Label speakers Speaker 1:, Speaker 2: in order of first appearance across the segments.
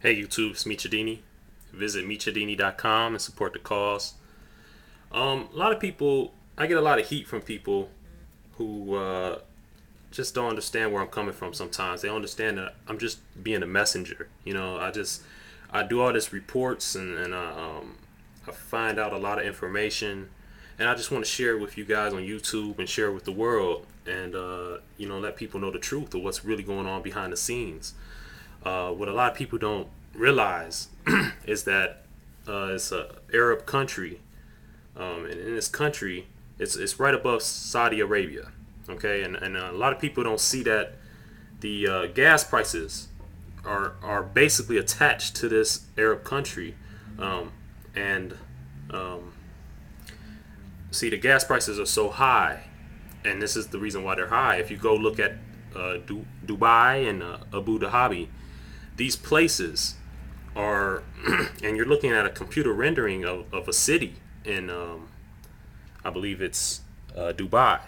Speaker 1: Hey YouTube, it's Michadini. Visit michadini.com and support the cause. A lot of people, I get a lot of heat from people who just don't understand where I'm coming from sometimes. They don't understand that I'm just being a messenger. I do all this reports and I find out a lot of information. And I just want to share it with you guys on YouTube and share it with the world and, let people know the truth of what's really going on behind the scenes. What a lot of people don't realize is that it's a Arab country, and in this country, it's right above Saudi Arabia. Okay, and a lot of people don't see that the gas prices are basically attached to this Arab country, and see the gas prices are so high, and this is the reason why they're high. If you go look at Dubai and Abu Dhabi, these places are, and you're looking at a computer rendering of a city in, I believe it's Dubai.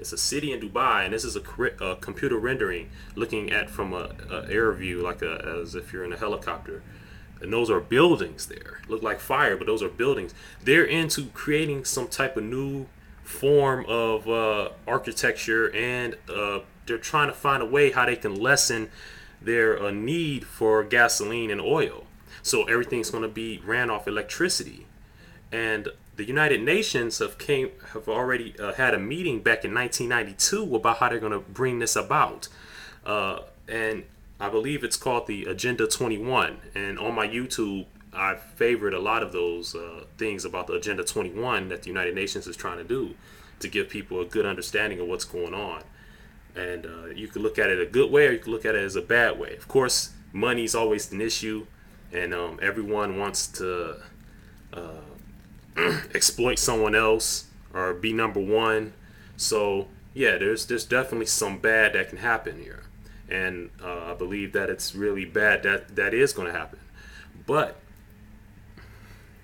Speaker 1: It's a city in Dubai, and this is a computer rendering looking at from a air view, as if you're in a helicopter. And those are buildings there. Look like fire, but those are buildings. They're into creating some type of new form of architecture, and they're trying to find a way how they can lessen their need for gasoline and oil. So everything's going to be ran off electricity. And the United Nations have already had a meeting back in 1992 about how they're going to bring this about. And I believe it's called the Agenda 21. And on my YouTube, I've favored a lot of those things about the Agenda 21 that the United Nations is trying to do to give people a good understanding of what's going on. And you can look at it a good way, or you can look at it as a bad way. Of course, money's always an issue, and everyone wants to exploit someone else or be number one. So yeah, there's definitely some bad that can happen here, and I believe that it's really bad that is going to happen. But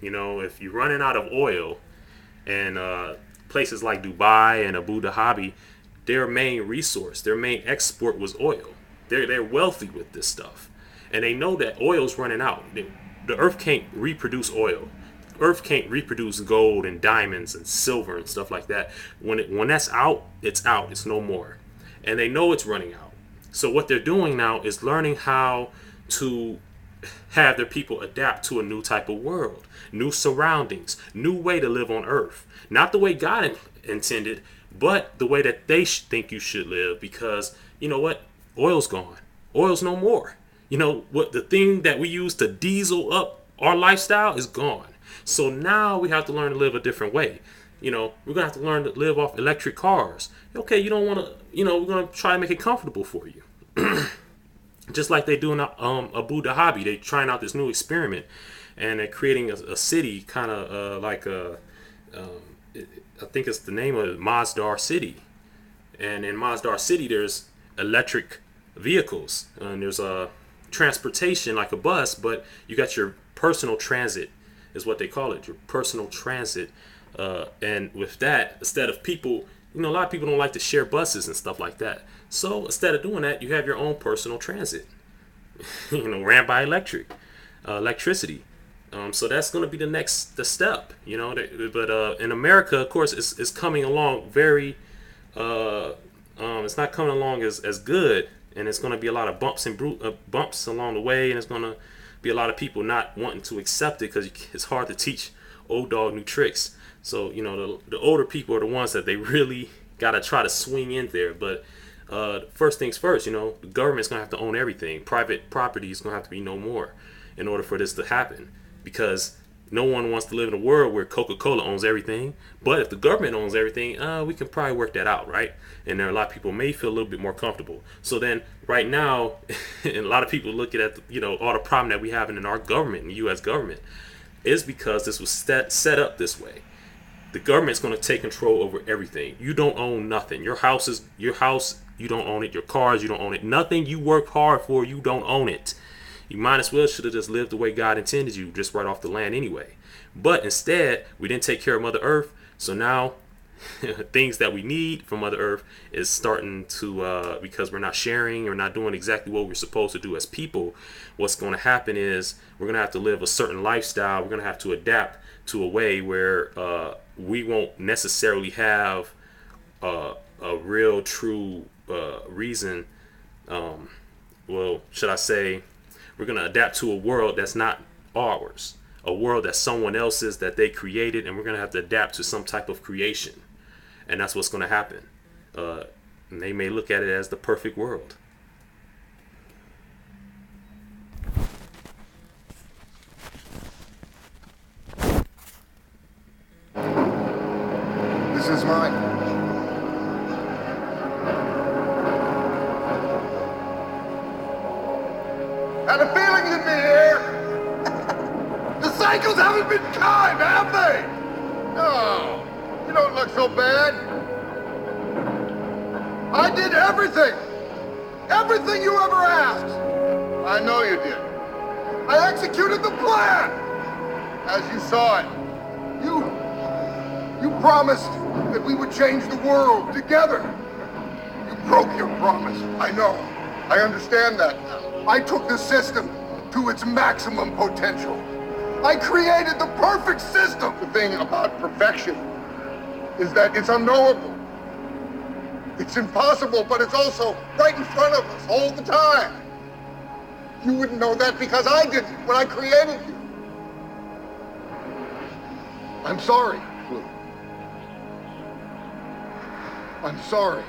Speaker 1: if you're running out of oil, and places like Dubai and Abu Dhabi, their main resource, their main export was oil. They're wealthy with this stuff, and they know that oil's running out. The earth can't reproduce oil. Earth can't reproduce gold and diamonds and silver and stuff like that. When that's out, it's out. It's no more, and they know it's running out. So what they're doing now is learning how to have their people adapt to a new type of world, new surroundings, new way to live on Earth. Not the way God intended, but the way that they think you should live. Because you know what? Oil's gone. Oil's no more. What, the thing that we use to diesel up our lifestyle is gone. So now we have to learn to live a different way. We're gonna have to learn to live off electric cars. Okay, you don't want to. We're gonna try to make it comfortable for you. Just like they do in Abu Dhabi, they trying out this new experiment, and they're creating a city, kind of like I think it's the name of it, Masdar City. And in Masdar City, there's electric vehicles, and there's a transportation like a bus, but you got your personal transit, is what they call it, your personal transit. And with that, instead of people, a lot of people don't like to share buses and stuff like that. So instead of doing that, you have your own personal transit, ran by electricity. So that's going to be the step, But in America, of course, it's coming along very. It's not coming along as good, and it's going to be a lot of bumps along the way, and it's going to be a lot of people not wanting to accept it because it's hard to teach old dog new tricks. So the older people are the ones that they really got to try to swing in there. But first things first, the government's going to have to own everything. Private property is going to have to be no more in order for this to happen, because no one wants to live in a world where Coca-Cola owns everything. But if the government owns everything, we can probably work that out, right? And there are a lot of people may feel a little bit more comfortable. So then right now, and a lot of people look at all the problem that we have in our government, in the U.S. government, is because this was set up this way. The government's going to take control over everything. You don't own nothing. Your house, you don't own it. Your cars, you don't own it. Nothing you work hard for, you don't own it. You might as well should have just lived the way God intended you, just right off the land anyway. But instead, we didn't take care of Mother Earth. So now things that we need from Mother Earth is starting to, because we're not sharing or not doing exactly what we're supposed to do as people, what's going to happen is we're going to have to live a certain lifestyle. We're going to have to adapt to a way where we won't necessarily have a real, true reason. Well, should I say, we're going to adapt to a world that's not ours, a world that's someone else's that they created, and we're going to have to adapt to some type of creation. And that's what's going to happen. And they may look at it as the perfect world.
Speaker 2: This is mine. Had a feeling you'd be here. The cycles haven't been kind, have they? No, you don't look so bad. I did everything. Everything you ever asked. I know you did. I executed the plan. As you saw it. You promised that we would change the world together. You broke your promise. I know. I understand that. I took the system to its maximum potential. I created the perfect system. The thing about perfection is that it's unknowable. It's impossible, but it's also right in front of us all the time. You wouldn't know that because I didn't when I created you. I'm sorry, Blue. I'm sorry.